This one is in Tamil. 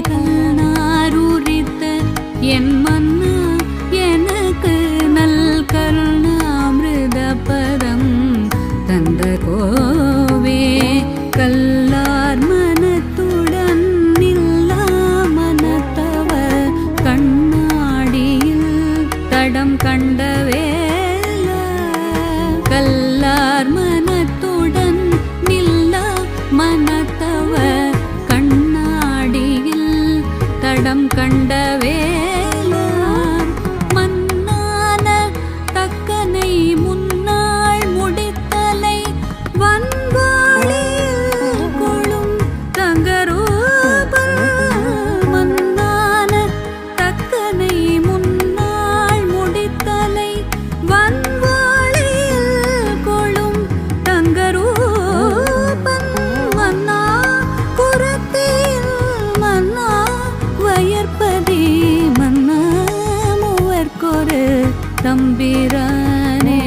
கல்நாரூரித்த என் மன்னா எனக்கு நல் கருணாமிருத பதம் தந்த கோவே கல்லார் மனத்துடன் நில்லா மனத்தவ கண்ணாடியில் தடம் கண்டவேல கல்லார் மனத்துடன் நில்லா மனத்தவ கண்ணாடியில் தடம் கண்டவேலார் மன்னான தக்கனை முன்னாள் முடித்தலை வன்வாளில் கொளும் தங்கரூபன் மன்னான தக்கனை முன்னாள் முடித்தலை வன்வாளில் கொளும் தங்கரூபன் மன்னா குரத்தில் மன்னா வயற்பதி மன்னா மூவர்க்கொரு தம்பிரானே